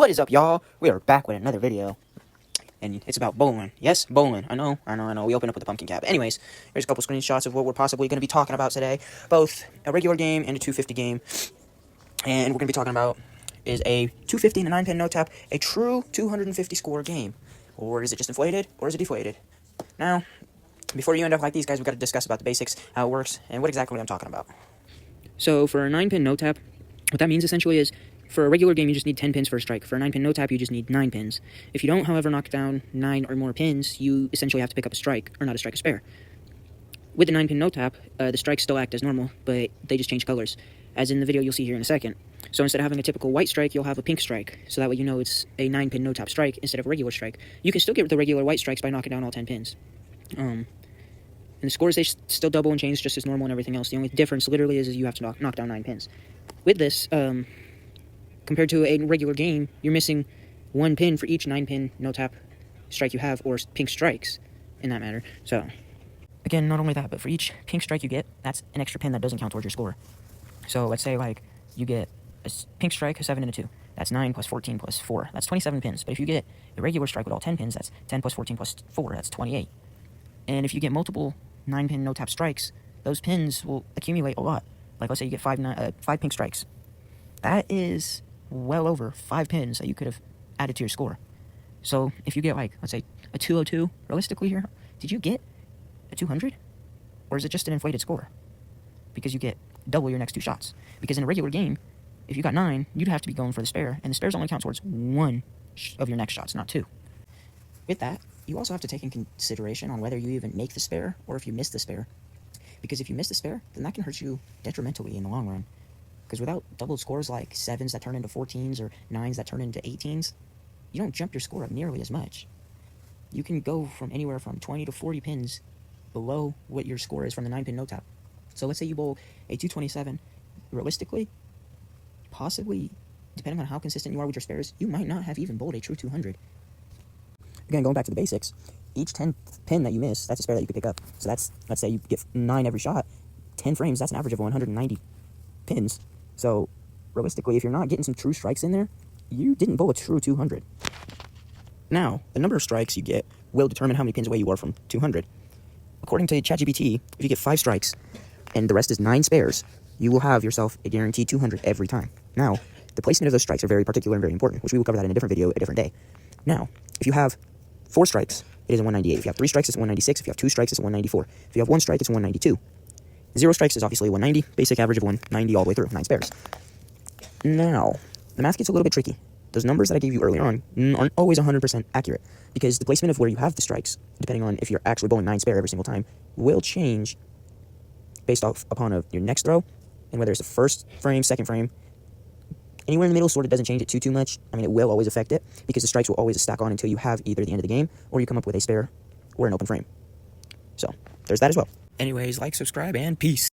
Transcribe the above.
What is up, y'all? We are back with another video, and it's about bowling. Yes, bowling. I know. We opened up with the pumpkin cap. Anyways, here's a couple screenshots of what we're possibly going to be talking about today. Both a regular game and a 250 game. And we're going to be talking about, is a 250 and a 9-pin no tap a true 250 score game? Or is it just inflated, or is it deflated? Now, before you end up like these guys, we've got to discuss about the basics, how it works, and what exactly I'm talking about. So, for a 9-pin no tap, what that means essentially is, for a regular game, you just need 10 pins for a strike. For a 9-pin no tap, you just need 9 pins. If you don't, however, knock down 9 or more pins, you essentially have to pick up a strike, or not a strike, a spare. With the 9-pin no tap, the strikes still act as normal, but they just change colors, as in the video you'll see here in a second. So instead of having a typical white strike, you'll have a pink strike, so that way you know it's a 9-pin no tap strike instead of a regular strike. You can still get the regular white strikes by knocking down all 10 pins. And the scores, they still double and change just as normal and everything else. The only difference literally is you have to knock down 9 pins. With this, compared to a regular game, you're missing 1 pin for each 9-pin no-tap strike you have, or pink strikes, in that matter. So, again, not only that, but for each pink strike you get, that's an extra pin that doesn't count towards your score. So, let's say, like, you get a pink strike, a 7 and a 2. That's 9 plus 14 plus 4. That's 27 pins. But if you get a regular strike with all 10 pins, that's 10 plus 14 plus 4. That's 28. And if you get multiple 9-pin no-tap strikes, those pins will accumulate a lot. Like, let's say you get 5 pink strikes. That is well over 5 pins that you could have added to your score. So if you get, like, let's say a 202, realistically here, did you get a 200? Or is it just an inflated score? Because you get double your next 2 shots. Because in a regular game, if you got 9, you'd have to be going for the spare, and the spares only count towards 1 of your next shots, not 2. With that, you also have to take in consideration on whether you even make the spare, or if you miss the spare. Because if you miss the spare, then that can hurt you detrimentally in the long run. Because without double scores like 7s that turn into 14s or 9s that turn into 18s, you don't jump your score up nearly as much. You can go from anywhere from 20 to 40 pins below what your score is from the 9-pin no tap. So let's say you bowl a 227. Realistically, possibly, depending on how consistent you are with your spares, you might not have even bowled a true 200. Again, going back to the basics, each 10th pin that you miss, that's a spare that you could pick up. So that's, let's say you get 9 every shot, 10 frames, that's an average of 190 pins. So, realistically, if you're not getting some true strikes in there, you didn't bowl a true 200. Now, the number of strikes you get will determine how many pins away you are from 200. According to ChatGPT, if you get 5 strikes and the rest is 9 spares, you will have yourself a guaranteed 200 every time. Now, the placement of those strikes are very particular and very important, which we will cover that in a different video a different day. Now, if you have 4 strikes, it is a 198. If you have 3 strikes, it's a 196. If you have 2 strikes, it's a 194. If you have 1 strike, it's a 192. 0 strikes is obviously 190, basic average of 190 all the way through, 9 spares. Now, the math gets a little bit tricky. Those numbers that I gave you earlier on aren't always 100% accurate, because the placement of where you have the strikes, depending on if you're actually bowling 9 spare every single time, will change based off upon your next throw, and whether it's the first frame, second frame. Anywhere in the middle sort of doesn't change it too much. I mean, it will always affect it, because the strikes will always stack on until you have either the end of the game, or you come up with a spare or an open frame. So, there's that as well. Anyways, like, subscribe, and peace.